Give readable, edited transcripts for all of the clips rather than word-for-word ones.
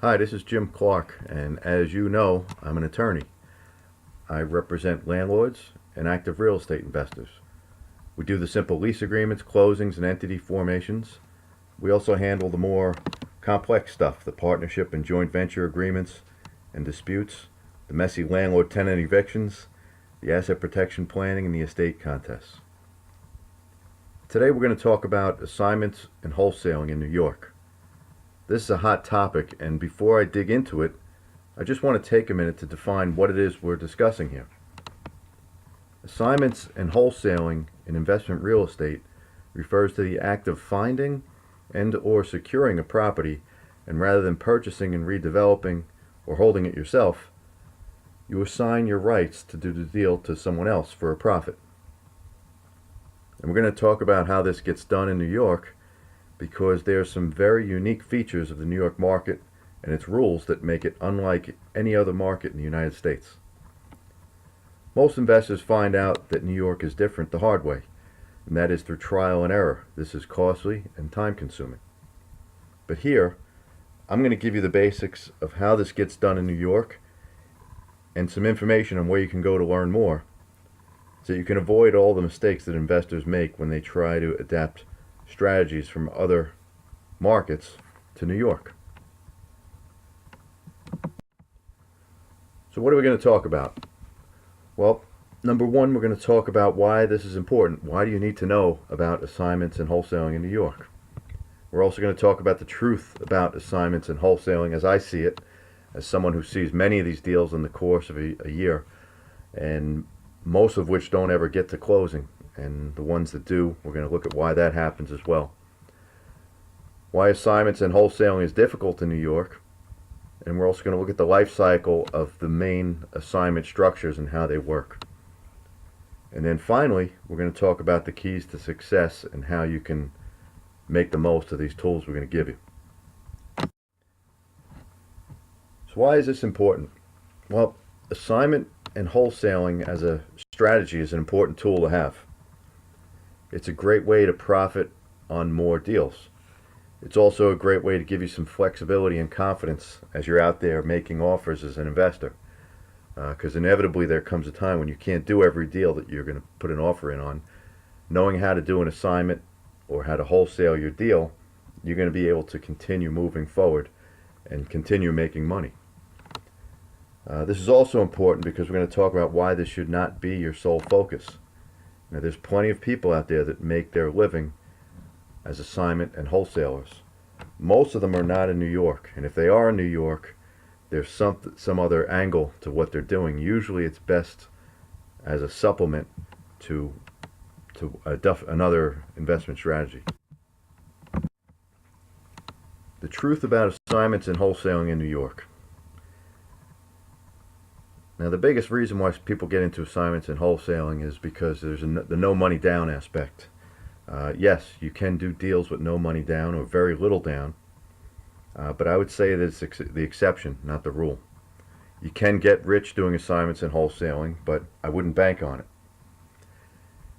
Hi, this is Jim Clark, and as you know, I'm an attorney. I represent landlords and active real estate investors. We do the simple lease agreements, closings, and entity formations. We also handle the more complex stuff, the partnership and joint venture agreements and disputes, the messy landlord-tenant evictions, the asset protection planning, and the estate contests. Today we're going to talk about assignments and wholesaling in New York. This is a hot topic, and before I dig into it, I just want to take a minute to define what it is we're discussing here. Assignments and wholesaling in investment real estate refers to the act of finding and or securing a property, and rather than purchasing and redeveloping or holding it yourself, you assign your rights to do the deal to someone else for a profit. And we're going to talk about how this gets done in New York, because there are some very unique features of the New York market and its rules that make it unlike any other market in the United States. Most investors find out that New York is different the hard way, and that is through trial and error. This is costly and time consuming. But here, I'm going to give you the basics of how this gets done in New York and some information on where you can go to learn more, so you can avoid all the mistakes that investors make when they try to adapt strategies from other markets to New York. So what are we going to talk about? Well, number one, we're going to talk about why this is important. Why do you need to know about assignments and wholesaling in New York? We're also going to talk about the truth about assignments and wholesaling as I see it, as someone who sees many of these deals in the course of a year, and most of which don't ever get to closing. And the ones that do, we're going to look at why that happens as well. Why assignments and wholesaling is difficult in New York. And we're also going to look at the life cycle of the main assignment structures and how they work. And then finally, we're going to talk about the keys to success and how you can make the most of these tools we're going to give you. So why is this important? Well, assignment and wholesaling as a strategy is an important tool to have. It's a great way to profit on more deals. It's also a great way to give you some flexibility and confidence as you're out there making offers as an investor. Because inevitably there comes a time when you can't do every deal that you're going to put an offer in on. Knowing how to do an assignment or how to wholesale your deal, you're going to be able to continue moving forward and continue making money. This is also important because we're going to talk about why this should not be your sole focus. Now, there's plenty of people out there that make their living as assignment and wholesalers. Most of them are not in New York, and if they are in New York, there's some other angle to what they're doing. Usually it's best as a supplement to another investment strategy. The truth about assignments and wholesaling in New York. Now, the biggest reason why people get into assignments and wholesaling is because there's the no money down aspect. Yes, you can do deals with no money down or very little down, but I would say that it's the exception, not the rule. You can get rich doing assignments and wholesaling, but I wouldn't bank on it.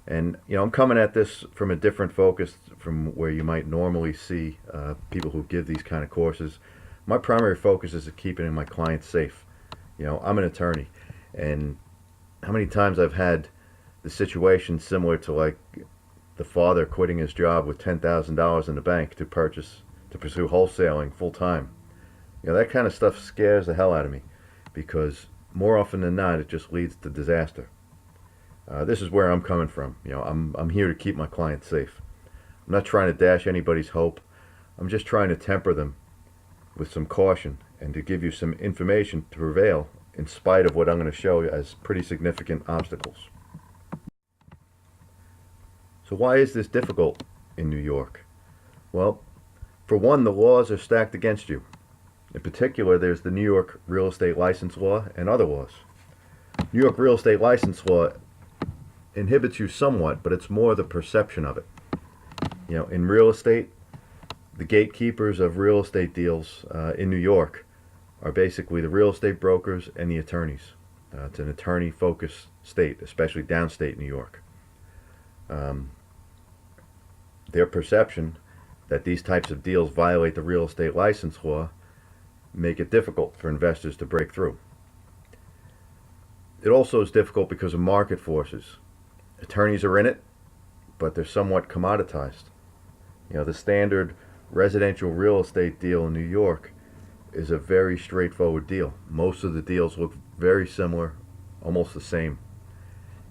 And I'm coming at this from a different focus from where you might normally see people who give these kind of courses. My primary focus is keeping my clients safe. I'm an attorney, and how many times I've had the situation similar to like the father quitting his job with $10,000 in the bank to pursue wholesaling full time. That kind of stuff scares the hell out of me, because more often than not it just leads to disaster. This is where I'm coming from. I'm here to keep my clients safe. I'm not trying to dash anybody's hope. I'm just trying to temper them with some caution and to give you some information to prevail in spite of what I'm going to show you as pretty significant obstacles. So why is this difficult in New York? Well, for one, the laws are stacked against you. In particular, there's the New York Real Estate License Law and other laws. New York Real Estate License Law inhibits you somewhat, but it's more the perception of it. In real estate, the gatekeepers of real estate deals in New York are basically the real estate brokers and the attorneys. It's an attorney-focused state, especially downstate New York. Their perception that these types of deals violate the real estate license law make it difficult for investors to break through. It also is difficult because of market forces. Attorneys are in it, but they're somewhat commoditized. The standard residential real estate deal in New York is a very straightforward deal. Most of the deals look very similar, almost the same.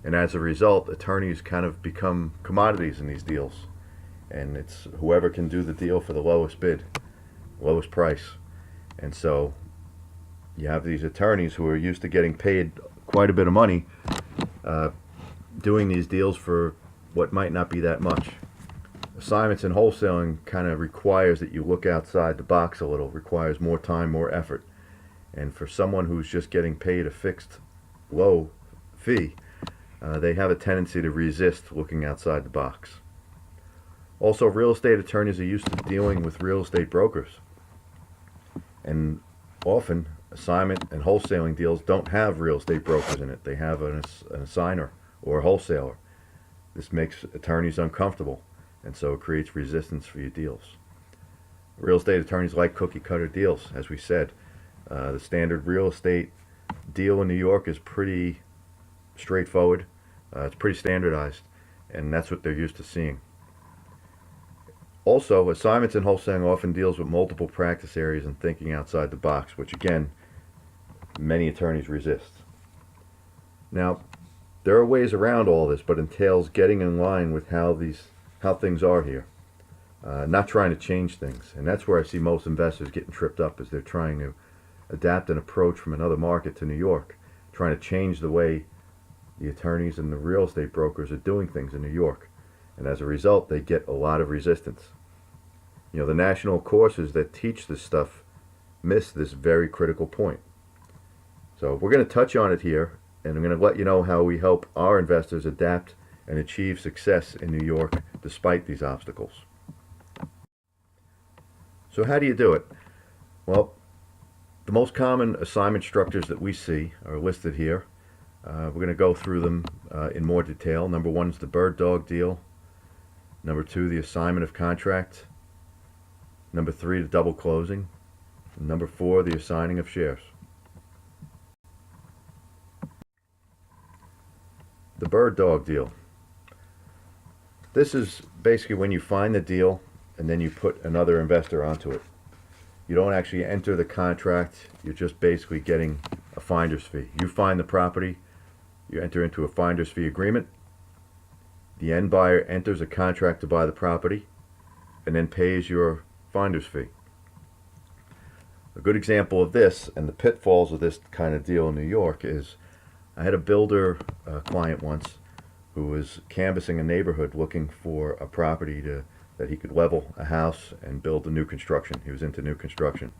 And as a result, attorneys kind of become commodities in these deals. And it's whoever can do the deal for the lowest bid, lowest price. And so you have these attorneys who are used to getting paid quite a bit of money doing these deals for what might not be that much. Assignments in wholesaling kind of requires that you look outside the box a little, requires more time, more effort. And for someone who's just getting paid a fixed low fee, they have a tendency to resist looking outside the box. Also, real estate attorneys are used to dealing with real estate brokers. And often, assignment and wholesaling deals don't have real estate brokers in it. They have an assigner or a wholesaler. This makes attorneys uncomfortable, and so it creates resistance for your deals. Real estate attorneys like cookie cutter deals, as we said. The standard real estate deal in New York is pretty straightforward. It's pretty standardized, and that's what they're used to seeing. Also, assignments in wholesaling often deals with multiple practice areas and thinking outside the box, which again, many attorneys resist. Now, there are ways around all this, but entails getting in line with how things are here. Not trying to change things. And that's where I see most investors getting tripped up, as they're trying to adapt an approach from another market to New York, trying to change the way the attorneys and the real estate brokers are doing things in New York. And as a result, they get a lot of resistance. The national courses that teach this stuff miss this very critical point. So we're going to touch on it here, and I'm going to let you know how we help our investors adapt and achieve success in New York despite these obstacles. So how do you do it? Well, the most common assignment structures that we see are listed here. We're going to go through them in more detail. Number one is the bird dog deal. Number two, the assignment of contract. Number three, the double closing. And number four, the assigning of shares. The bird dog deal. This is basically when you find the deal and then you put another investor onto it. You don't actually enter the contract. You're just basically getting a finder's fee. You find the property. You enter into a finder's fee agreement. The end buyer enters a contract to buy the property and then pays your finder's fee. A good example of this and the pitfalls of this kind of deal in New York is, I had a builder client once who was canvassing a neighborhood looking for a property that he could level a house and build a new construction. He was into new construction.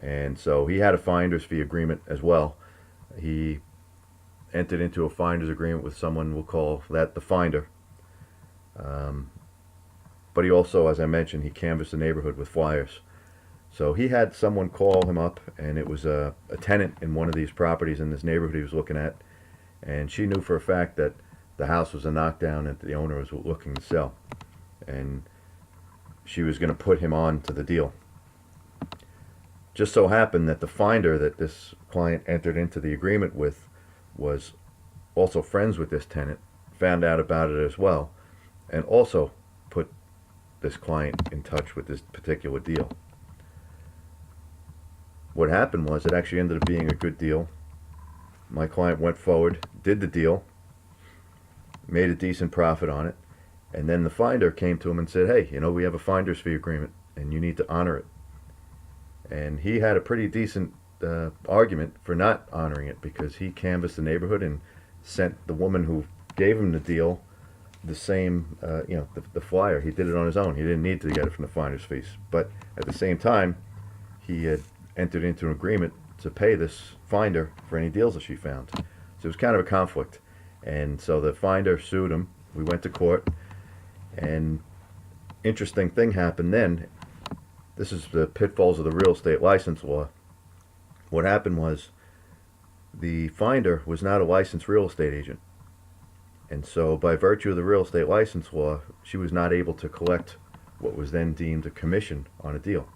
And so he had a finder's fee agreement as well. He entered into a finder's agreement with someone, we'll call that the finder. But he also, as I mentioned, he canvassed the neighborhood with flyers. So he had someone call him up, and it was a tenant in one of these properties in this neighborhood he was looking at. And she knew for a fact that the house was a knockdown and the owner was looking to sell. And she was going to put him on to the deal. Just so happened that the finder that this client entered into the agreement with was also friends with this tenant, found out about it as well, and also put this client in touch with this particular deal. What happened was, it actually ended up being a good deal. My client went forward, did the deal, made a decent profit on it, and then the finder came to him and said, hey, we have a finder's fee agreement and you need to honor it. And he had a pretty decent argument for not honoring it, because he canvassed the neighborhood and sent the woman who gave him the deal the same, the flyer. He did it on his own. He didn't need to get it from the finder's fees. But at the same time, he had entered into an agreement to pay this finder for any deals that she found. So it was kind of a conflict. And so the finder sued him. We went to court. And interesting thing happened then. This is the pitfalls of the real estate license law. What happened was, the finder was not a licensed real estate agent. And so by virtue of the real estate license law, she was not able to collect what was then deemed a commission on a deal.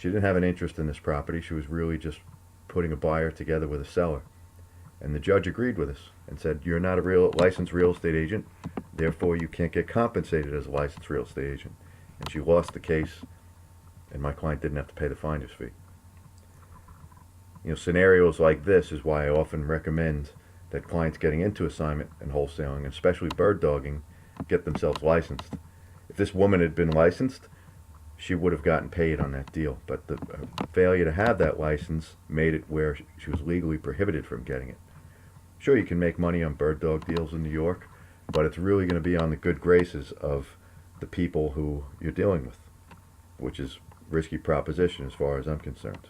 She didn't have an interest in this property. She was really just putting a buyer together with a seller. And the judge agreed with us and said, you're not a licensed real estate agent, therefore you can't get compensated as a licensed real estate agent. And she lost the case, and my client didn't have to pay the finder's fee. Scenarios like this is why I often recommend that clients getting into assignment and wholesaling, especially bird dogging, get themselves licensed. If this woman had been licensed, she would have gotten paid on that deal, but the failure to have that license made it where she was legally prohibited from getting it. Sure, you can make money on bird dog deals in New York, but it's really going to be on the good graces of the people who you're dealing with, which is a risky proposition as far as I'm concerned.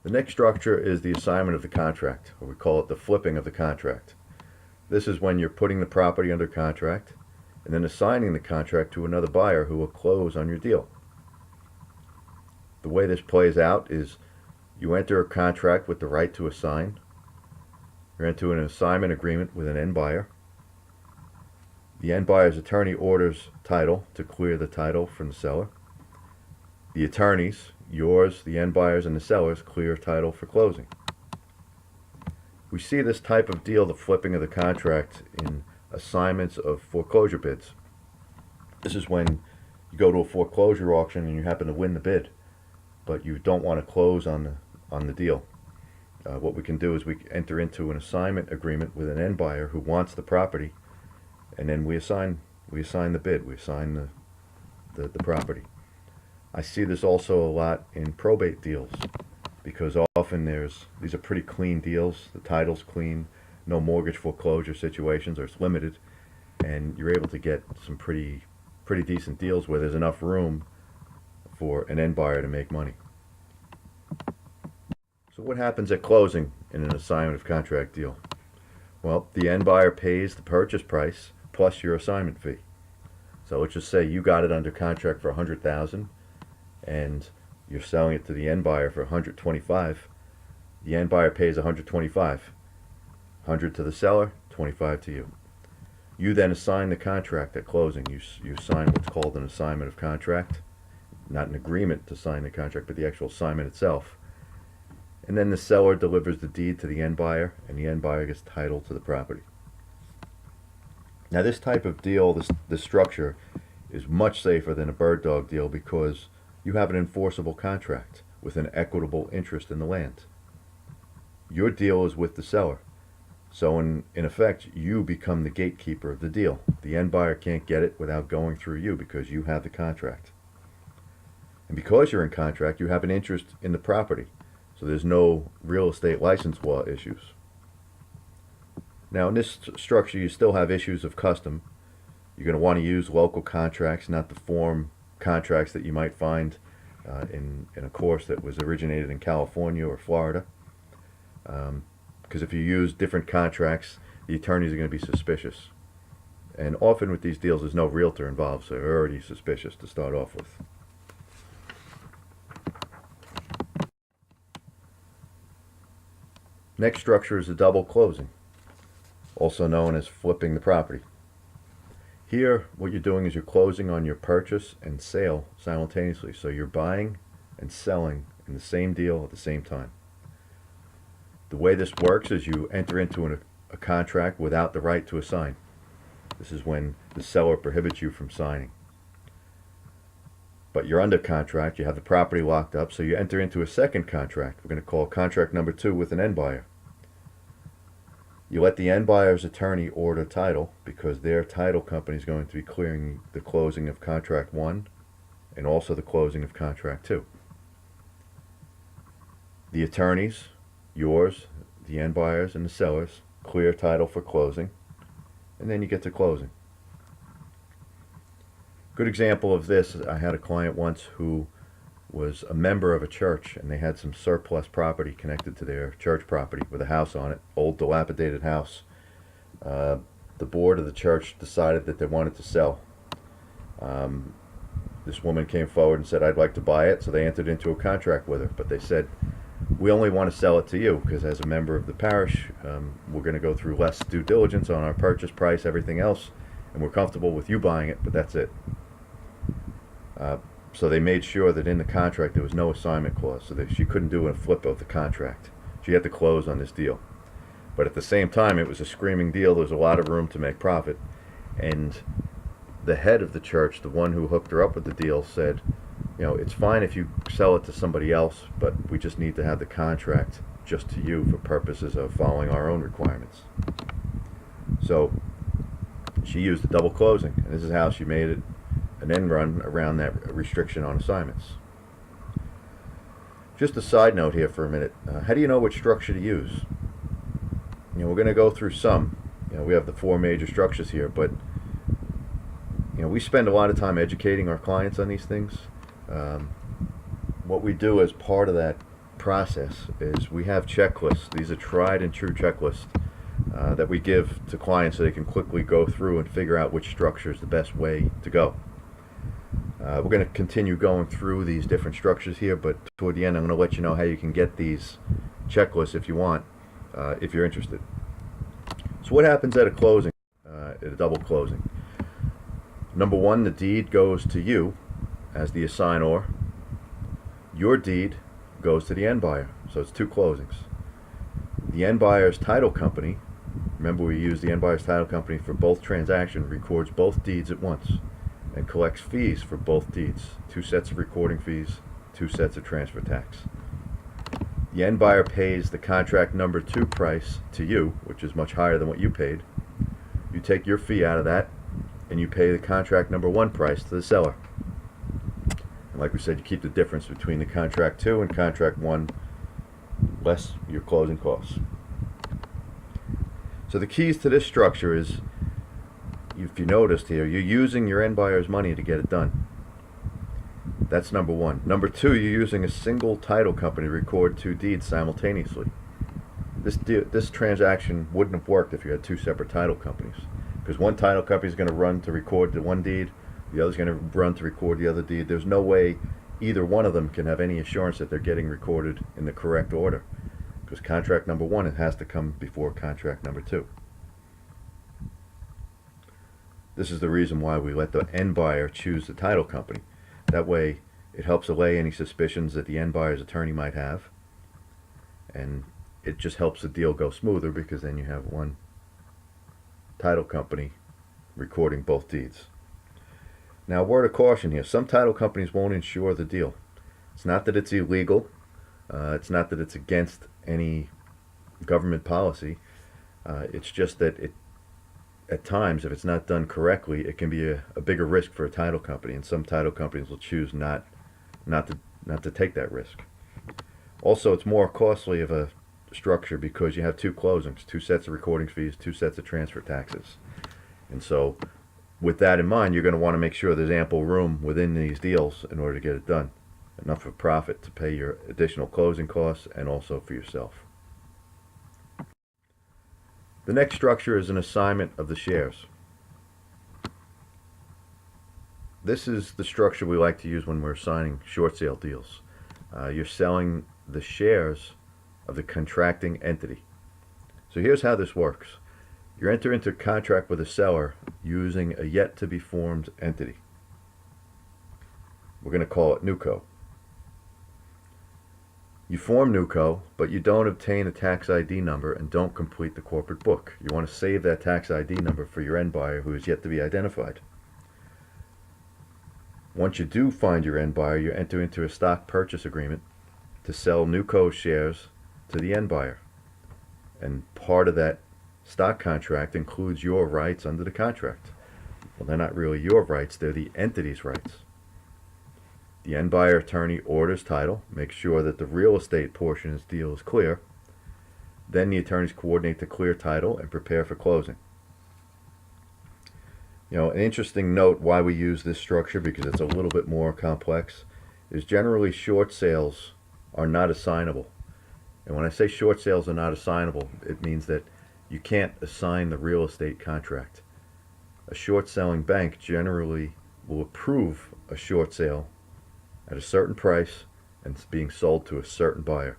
The next structure is the assignment of the contract, or we call it the flipping of the contract. This is when you're putting the property under contract and then assigning the contract to another buyer who will close on your deal. The way this plays out is you enter a contract with the right to assign. You're into an assignment agreement with an end buyer. The end buyer's attorney orders title to clear the title from the seller. The attorneys, yours, the end buyers, and the sellers, clear title for closing. We see this type of deal, the flipping of the contract, in assignments of foreclosure bids. This is when you go to a foreclosure auction and you happen to win the bid, but you don't want to close on the deal. What we can do is we enter into an assignment agreement with an end buyer who wants the property, and then we assign the bid, we assign the property. I see this also a lot in probate deals, because often these are pretty clean deals. The title's clean, no mortgage foreclosure situations, or it's limited, and you're able to get some pretty decent deals where there's enough room for an end buyer to make money. So what happens at closing in an assignment of contract deal? Well, the end buyer pays the purchase price plus your assignment fee. So let's just say you got it under contract for $100,000 and you're selling it to the end buyer for $125,000. The end buyer pays $125,000. $100 to the seller, $25 to you. You then assign the contract at closing. You sign what's called an assignment of contract, not an agreement to sign the contract, but the actual assignment itself. And then the seller delivers the deed to the end buyer, and the end buyer gets title to the property. Now this type of deal, this structure, is much safer than a bird dog deal because you have an enforceable contract with an equitable interest in the land. Your deal is with the seller. So in effect, you become the gatekeeper of the deal. The end buyer can't get it without going through you because you have the contract. And because you're in contract, you have an interest in the property. So there's no real estate license law issues. Now in this structure, you still have issues of custom. You're going to want to use local contracts, not the form contracts that you might find in a course that was originated in California or Florida. Because if you use different contracts, the attorneys are going to be suspicious. And often with these deals, there's no realtor involved, so they're already suspicious to start off with. Next structure is a double closing, also known as flipping the property. Here, what you're doing is you're closing on your purchase and sale simultaneously. So you're buying and selling in the same deal at the same time. The way this works is you enter into a contract without the right to assign. This is when the seller prohibits you from signing. But you're under contract, you have the property locked up, so you enter into a second contract. We're going to call contract number 2 with an end buyer. You let the end buyer's attorney order title because their title company is going to be clearing the closing of contract 1 and also the closing of contract 2. The attorneys, yours, the end buyers, and the sellers, clear title for closing, and then you get to closing. Good example of this, I had a client once who was a member of a church, and they had some surplus property connected to their church property with a house on it, old dilapidated house. The board of the church decided that they wanted to sell. This woman came forward and said, I'd like to buy it, so they entered into a contract with her, but they said, we only want to sell it to you because as a member of the parish, we're going to go through less due diligence on our purchase price, everything else, and we're comfortable with you buying it, but that's it. So they made sure that in the contract there was no assignment clause, so that she couldn't do a flip of the contract. She had to close on this deal. But at the same time, it was a screaming deal. There was a lot of room to make profit. And the head of the church, the one who hooked her up with the deal, said, you know, it's fine if you sell it to somebody else, but we just need to have the contract just to you for purposes of following our own requirements. So she used a double closing, and this is how she made it an end run around that restriction on assignments. Just a side note here for a minute. How do you know which structure to use? You know, we're going to go through some. You know, we have the 4 major structures here, but you know, we spend a lot of time educating our clients on these things. What we do as part of that process is we have checklists. These are tried and true checklists that we give to clients so they can quickly go through and figure out which structure is the best way to go. We're going to continue going through these different structures here, but toward the end I'm going to let you know how you can get these checklists if you want, if you're interested. So what happens at a closing, at a double closing? Number 1, the deed goes to you as the assignor. Your deed goes to the end buyer. So it's 2 closings. The end buyer's title company, remember we use the end buyer's title company for both transactions, records both deeds at once and collects fees for both deeds. 2 sets of recording fees, 2 sets of transfer tax. The end buyer pays the contract number 2 price to you, which is much higher than what you paid. You take your fee out of that and you pay the contract number 1 price to the seller. And like we said, you keep the difference between the contract 2 and contract 1, less your closing costs. So the keys to this structure is, if you noticed here, you're using your end buyer's money to get it done. That's number 1. Number 2, you're using a single title company to record 2 deeds simultaneously. This transaction wouldn't have worked if you had 2 separate title companies, because one title company is going to run to record the one deed, the other is going to run to record the other deed. There's no way either one of them can have any assurance that they're getting recorded in the correct order, because contract number 1, it has to come before contract number 2. This is the reason why we let the end buyer choose the title company. That way it helps allay any suspicions that the end buyer's attorney might have, and it just helps the deal go smoother, because then you have one title company recording both deeds. Now, a word of caution here. Some title companies won't insure the deal. It's not that it's illegal. It's not that it's against any government policy. It's just that at times, if it's not done correctly, it can be a bigger risk for a title company, and some title companies will choose not to take that risk. Also, it's more costly of a structure because you have 2 closings, 2 sets of recording fees, 2 sets of transfer taxes. And so with that in mind, you're going to want to make sure there's ample room within these deals in order to get it done. Enough of profit to pay your additional closing costs and also for yourself. The next structure is an assignment of the shares. This is the structure we like to use when we're assigning short sale deals. You're selling the shares of the contracting entity. So here's how this works. You enter into contract with a seller using a yet to be formed entity. We're going to call it NewCo. You form NewCo, but you don't obtain a tax ID number and don't complete the corporate book. You want to save that tax ID number for your end buyer who is yet to be identified. Once you do find your end buyer, you enter into a stock purchase agreement to sell NewCo shares to the end buyer. And part of that stock contract includes your rights under the contract. Well, they're not really your rights, they're the entity's rights. The end buyer attorney orders title, makes sure that the real estate portion of the deal is clear. Then the attorneys coordinate to clear title and prepare for closing. You know, an interesting note why we use this structure, because it's a little bit more complex, is generally short sales are not assignable. And when I say short sales are not assignable, it means that you can't assign the real estate contract. A short selling bank generally will approve a short sale at a certain price and it's being sold to a certain buyer.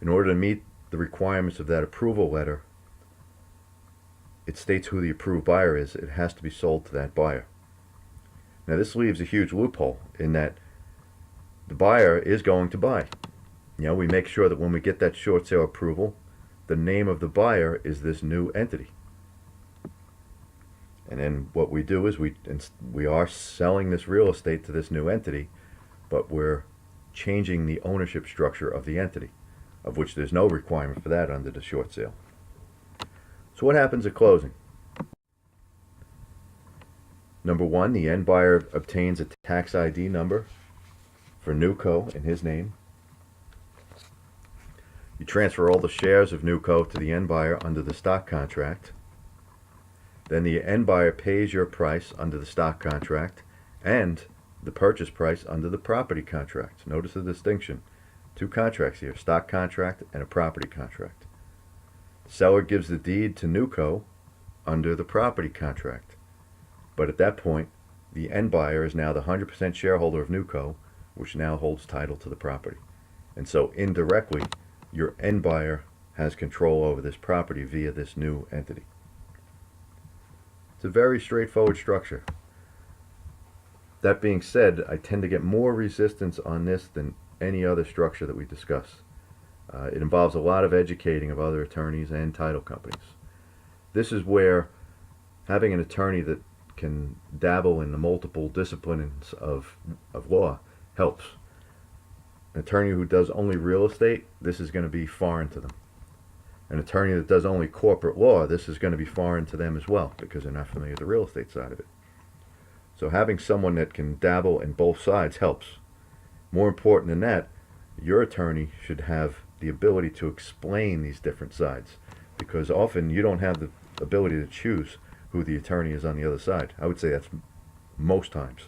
In order to meet the requirements of that approval letter, it states who the approved buyer is. It has to be sold to that buyer. Now this leaves a huge loophole in that the buyer is going to buy. We make sure that when we get that short sale approval, the name of the buyer is this new entity. And then what we do is we are selling this real estate to this new entity, but we're changing the ownership structure of the entity, of which there's no requirement for that under the short sale. So what happens at closing? Number one, the end buyer obtains a tax ID number for Newco in his name. You transfer all the shares of Newco to the end buyer under the stock contract. Then the end buyer pays your price under the stock contract and the purchase price under the property contract. Notice the distinction. Two contracts here, stock contract and a property contract. The seller gives the deed to Newco under the property contract. But at that point, the end buyer is now the 100% shareholder of Newco, which now holds title to the property. And so indirectly, your end buyer has control over this property via this new entity. It's a very straightforward structure. That being said, I tend to get more resistance on this than any other structure that we discuss. It involves a lot of educating of other attorneys and title companies. This is where having an attorney that can dabble in the multiple disciplines of law helps. An attorney who does only real estate, this is going to be foreign to them. An attorney that does only corporate law, this is going to be foreign to them as well because they're not familiar with the real estate side of it. So having someone that can dabble in both sides helps. More important than that, your attorney should have the ability to explain these different sides, because often you don't have the ability to choose who the attorney is on the other side. I would say that's most times.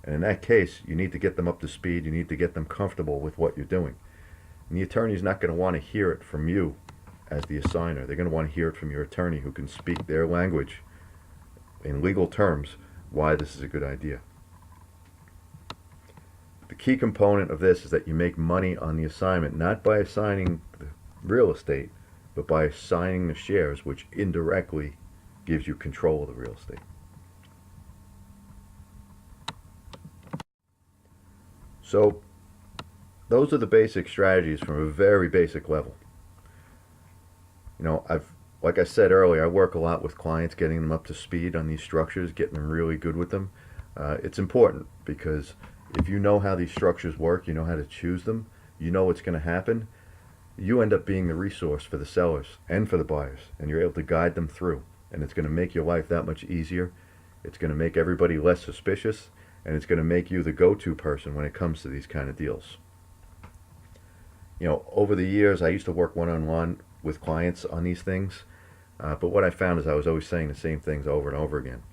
And in that case, you need to get them up to speed. You need to get them comfortable with what you're doing. And the attorney's not going to want to hear it from you as the assigner. They're going to want to hear it from your attorney who can speak their language in legal terms why this is a good idea. The key component of this is that you make money on the assignment, not by assigning the real estate, but by assigning the shares, which indirectly gives you control of the real estate. So those are the basic strategies from a very basic level. Like I said earlier, I work a lot with clients, getting them up to speed on these structures, getting them really good with them. It's important because if you know how these structures work, you know how to choose them, you know what's going to happen, you end up being the resource for the sellers and for the buyers, and you're able to guide them through. And it's going to make your life that much easier. It's going to make everybody less suspicious, and it's going to make you the go-to person when it comes to these kind of deals. Over the years, I used to work one-on-one with clients on these things, but what I found is I was always saying the same things over and over again.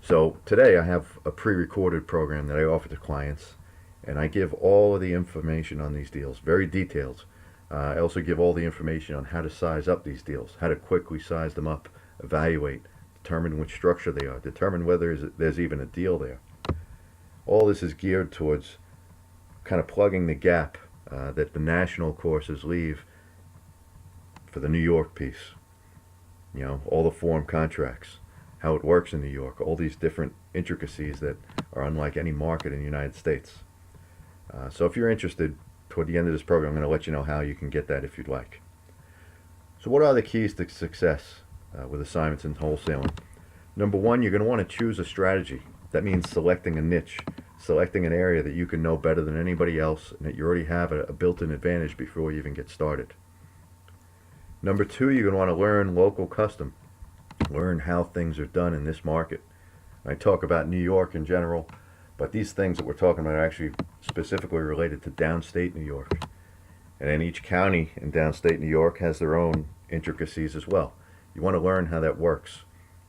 So today I have a pre-recorded program that I offer to clients, and I give all of the information on these deals, very detailed. I also give all the information on how to size up these deals, how to quickly size them up, evaluate, determine which structure they are, determine whether there's even a deal there. All this is geared towards kind of plugging the gap that the national courses leave for the New York piece. All the form contracts, how it works in New York, all these different intricacies that are unlike any market in the United States. So if you're interested, toward the end of this program, I'm going to let you know how you can get that if you'd like. So what are the keys to success with assignments and wholesaling? Number one, you're going to want to choose a strategy. That means selecting a niche, selecting an area that you can know better than anybody else and that you already have a built-in advantage before you even get started. Number two, you're going to want to learn local custom. Learn how things are done in this market. I talk about New York in general, but these things that we're talking about are actually specifically related to downstate New York. And then each county in downstate New York has their own intricacies as well. You want to learn how that works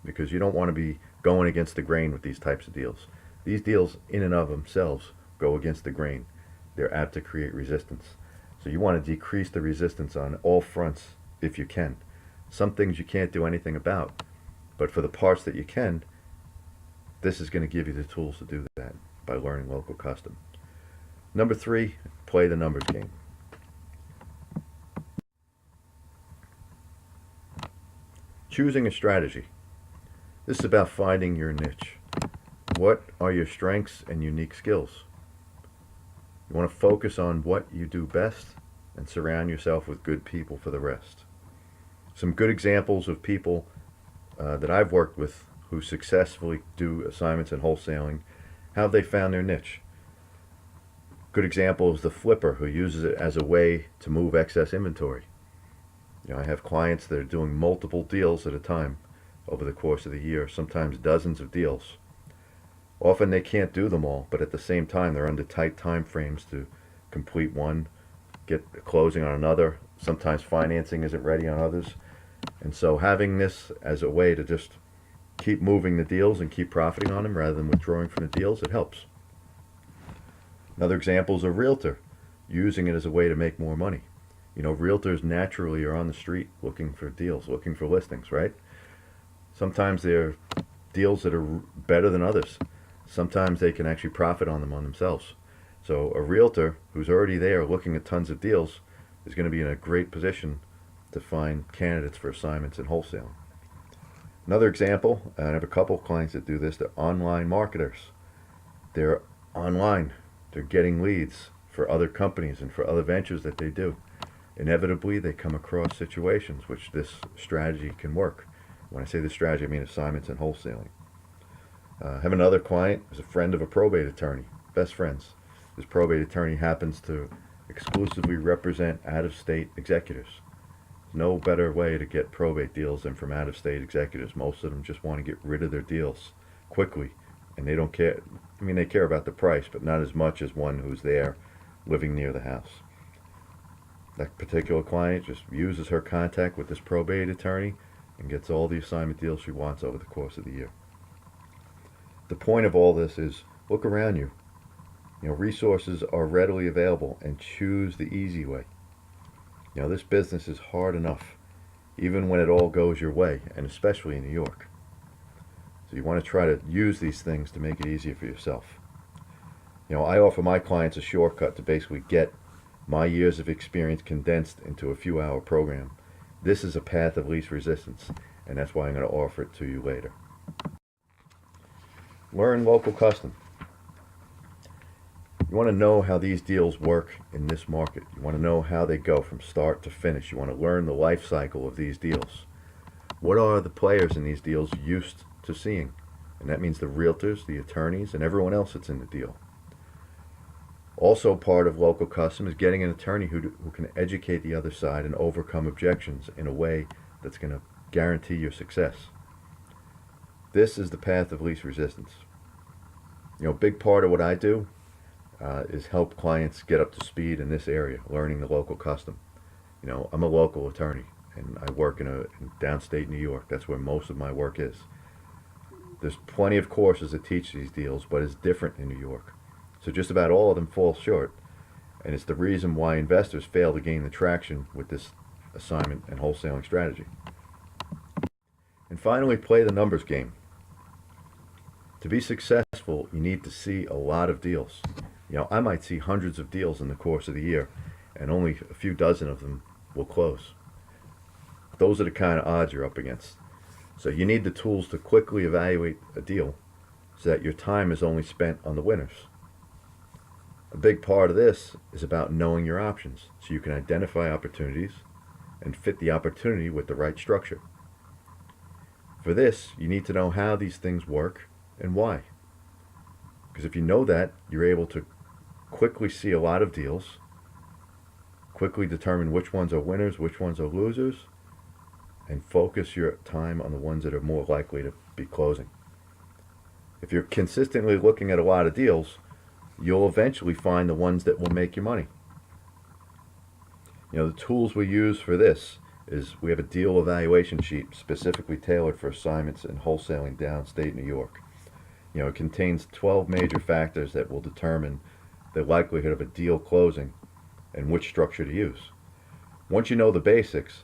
because you don't want to be going against the grain with these types of deals. These deals in and of themselves go against the grain. They're apt to create resistance. So you want to decrease the resistance on all fronts if you can. Some things you can't do anything about, but for the parts that you can, this is going to give you the tools to do that by learning local custom. Number three, play the numbers game. Choosing a strategy. This is about finding your niche. What are your strengths and unique skills? You want to focus on what you do best and surround yourself with good people for the rest. Some good examples of people that I've worked with who successfully do assignments in wholesaling, how have they found their niche? Good example is the flipper who uses it as a way to move excess inventory. I have clients that are doing multiple deals at a time over the course of the year, sometimes dozens of deals. Often they can't do them all, but at the same time they're under tight time frames to complete one, get a closing on another. Sometimes financing isn't ready on others. And so having this as a way to just keep moving the deals and keep profiting on them rather than withdrawing from the deals, it helps. Another example is a realtor using it as a way to make more money. Realtors naturally are on the street looking for deals, looking for listings, right? Sometimes they're deals that are better than others. Sometimes they can actually profit on them on themselves. So a realtor who's already there looking at tons of deals is going to be in a great position to find candidates for assignments in wholesaling. Another example, and I have a couple of clients that do this, they're online marketers. They're online. They're getting leads for other companies and for other ventures that they do. Inevitably, they come across situations which this strategy can work. When I say this strategy, I mean assignments and wholesaling. I have another client who's a friend of a probate attorney, best friends. This probate attorney happens to exclusively represent out-of-state executors. There's no better way to get probate deals than from out-of-state executors. Most of them just want to get rid of their deals quickly, and they don't care. I mean, they care about the price, but not as much as one who's there living near the house. That particular client just uses her contact with this probate attorney and gets all the assignment deals she wants over the course of the year. The point of all this is look around you. Resources are readily available, and choose the easy way. This business is hard enough, even when it all goes your way, and especially in New York. So you want to try to use these things to make it easier for yourself. I offer my clients a shortcut to basically get my years of experience condensed into a few-hour program. This is a path of least resistance, and that's why I'm going to offer it to you later. Learn local custom. You want to know how these deals work in this market. You want to know how they go from start to finish. You want to learn the life cycle of these deals. What are the players in these deals used to seeing? And that means the realtors, the attorneys, and everyone else that's in the deal. Also part of local custom is getting an attorney who can educate the other side and overcome objections in a way that's going to guarantee your success. This is the path of least resistance. A big part of what I do is help clients get up to speed in this area, learning the local custom. I'm a local attorney, and I work in downstate New York. That's where most of my work is. There's plenty of courses that teach these deals, but it's different in New York. So just about all of them fall short, and it's the reason why investors fail to gain the traction with this assignment and wholesaling strategy. And finally, play the numbers game. To be successful, you need to see a lot of deals. I might see hundreds of deals in the course of the year, and only a few dozen of them will close. Those are the kind of odds you're up against. So you need the tools to quickly evaluate a deal so that your time is only spent on the winners. A big part of this is about knowing your options so you can identify opportunities and fit the opportunity with the right structure. For this, you need to know how these things work and why. Because if you know that, you're able to quickly see a lot of deals, quickly determine which ones are winners, which ones are losers, and focus your time on the ones that are more likely to be closing. If you're consistently looking at a lot of deals, you'll eventually find the ones that will make you money. The tools we use for this is we have a deal evaluation sheet specifically tailored for assignments and wholesaling downstate New York. It contains 12 major factors that will determine the likelihood of a deal closing and which structure to use. Once you know the basics,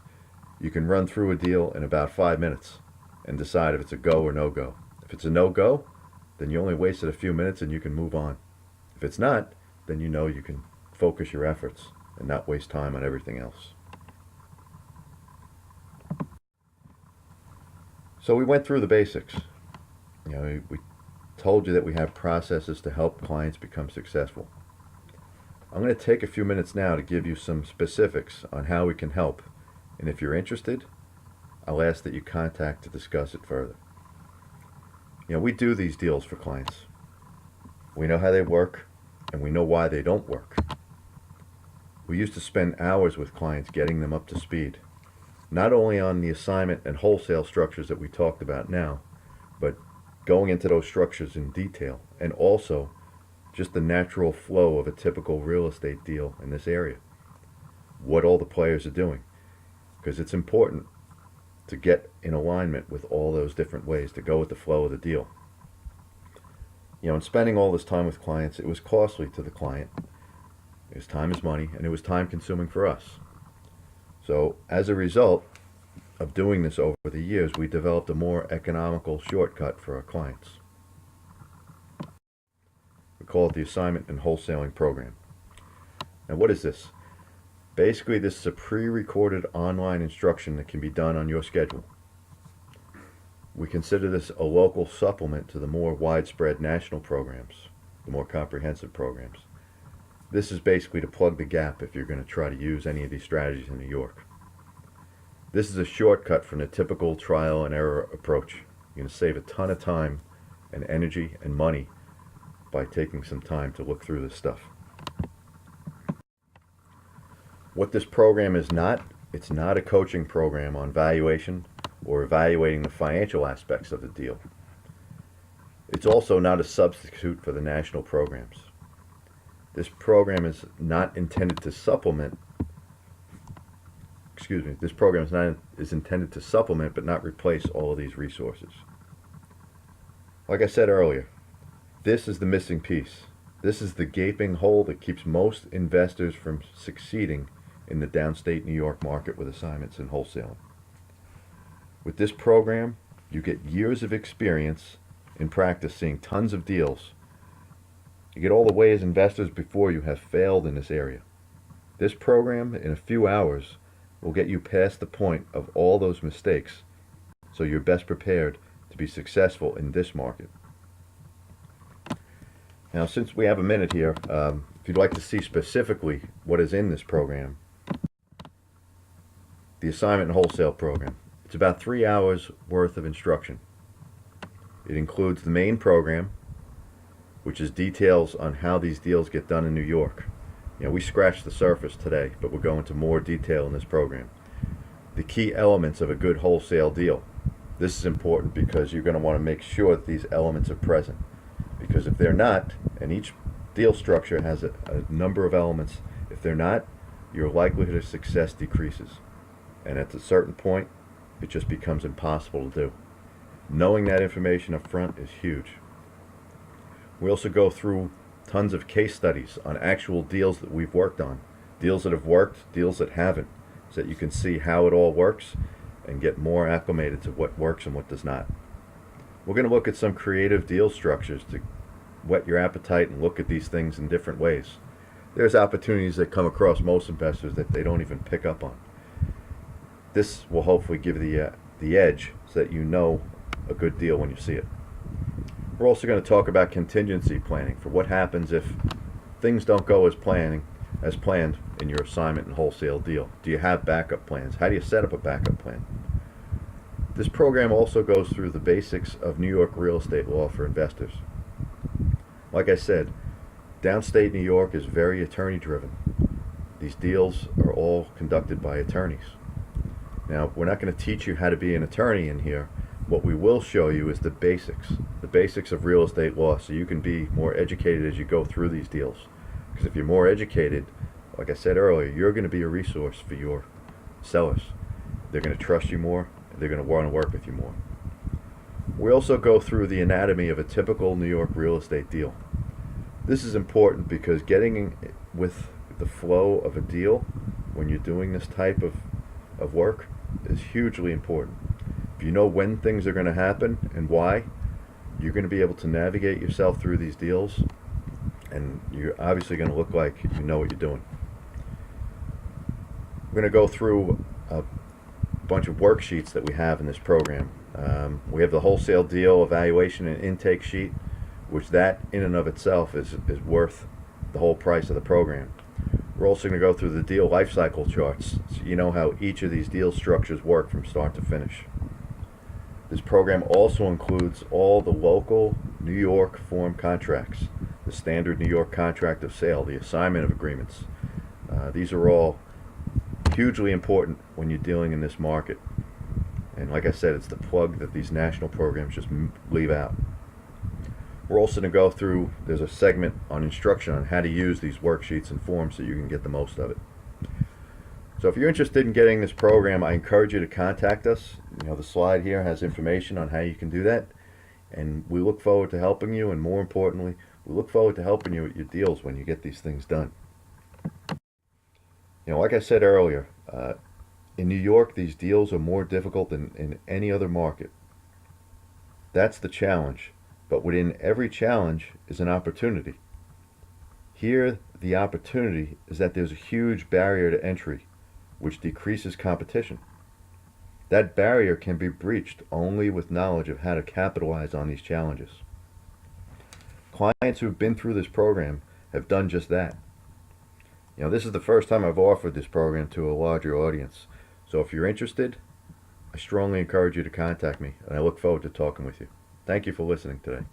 you can run through a deal in about 5 minutes and decide if it's a go or no go. If it's a no go, then you only wasted a few minutes and you can move on. If it's not, then you can focus your efforts and not waste time on everything else. So we went through the basics. We told you that we have processes to help clients become successful. I'm going to take a few minutes now to give you some specifics on how we can help, and if you're interested, I'll ask that you contact to discuss it further. We do these deals for clients. We know how they work, and we know why they don't work. We used to spend hours with clients getting them up to speed, not only on the assignment and wholesale structures that we talked about now, but going into those structures in detail, and also just the natural flow of a typical real estate deal in this area. What all the players are doing, because it's important to get in alignment with all those different ways to go with the flow of the deal. In spending all this time with clients, it was costly to the client. His time is money, and it was time consuming for us. So as a result of doing this over the years, we developed a more economical shortcut for our clients. We call it the Assignment and Wholesaling Program. Now what is this? Basically, this is a pre-recorded online instruction that can be done on your schedule. We consider this a local supplement to the more widespread national programs, the more comprehensive programs. This is basically to plug the gap if you're going to try to use any of these strategies in New York. This is a shortcut from the typical trial and error approach. You're going to save a ton of time and energy and money by taking some time to look through this stuff. What this program is not, it's not a coaching program on valuation or evaluating the financial aspects of the deal. It's also not a substitute for the national programs. This program is not intended to supplement, this program is intended to supplement but not replace all of these resources. Like I said earlier, this is the missing piece. This is the gaping hole that keeps most investors from succeeding in the downstate New York market with assignments and wholesaling. With this program, you get years of experience in practice seeing tons of deals. You get all the ways investors before you have failed in this area. This program, in a few hours, will get you past the point of all those mistakes, so you're best prepared to be successful in this market. Now, since we have a minute here, if you'd like to see specifically what is in this program, the Assignment and Wholesale Program. It's about 3 hours worth of instruction. It includes the main program, which is details on how these deals get done in New York. We scratched the surface today, but we'll go into more detail in this program. The key elements of a good wholesale deal. This is important because you're going to want to make sure that these elements are present. Because if they're not, and each deal structure has a number of elements, if they're not, your likelihood of success decreases. And at a certain point, it just becomes impossible to do. Knowing that information up front is huge. We also go through tons of case studies on actual deals that we've worked on. Deals that have worked, deals that haven't, so that you can see how it all works and get more acclimated to what works and what does not. We're going to look at some creative deal structures to whet your appetite and look at these things in different ways. There's opportunities that come across most investors that they don't even pick up on. This will hopefully give the edge so that you know a good deal when you see it. We're also going to talk about contingency planning for what happens if things don't go as planned in your assignment and wholesale deal. Do you have backup plans? How do you set up a backup plan? This program also goes through the basics of New York real estate law for investors. Like I said, downstate New York is very attorney driven. These deals are all conducted by attorneys. Now, we're not going to teach you how to be an attorney in here. What we will show you is the basics of real estate law, so you can be more educated as you go through these deals. Because if you're more educated, like I said earlier, you're going to be a resource for your sellers. They're going to trust you more. They're going to want to work with you more. We also go through the anatomy of a typical New York real estate deal. This is important because getting with the flow of a deal when you're doing this type of work is hugely important. If you know when things are going to happen and why, you're going to be able to navigate yourself through these deals, and you're obviously going to look like you know what you're doing. We're going to go through a bunch of worksheets that we have in this program. We have the wholesale deal evaluation and intake sheet, which that in and of itself is worth the whole price of the program. We're also going to go through the deal life cycle charts so you know how each of these deal structures work from start to finish. This program also includes all the local New York form contracts, the standard New York contract of sale, the assignment of agreements. These are all hugely important when you're dealing in this market. And like I said, it's the plug that these national programs just leave out. We're also going to go through, there's a segment on instruction on how to use these worksheets and forms so you can get the most of it. So if you're interested in getting this program, I encourage you to contact us. You know, the slide here has information on how you can do that. And we look forward to helping you, and more importantly, we look forward to helping you with your deals when you get these things done. You know, like I said earlier, in New York, these deals are more difficult than in any other market. That's the challenge. But within every challenge is an opportunity. Here, the opportunity is that there's a huge barrier to entry, which decreases competition. That barrier can be breached only with knowledge of how to capitalize on these challenges. Clients who have been through this program have done just that. You know, this is the first time I've offered this program to a larger audience. So if you're interested, I strongly encourage you to contact me, and I look forward to talking with you. Thank you for listening today.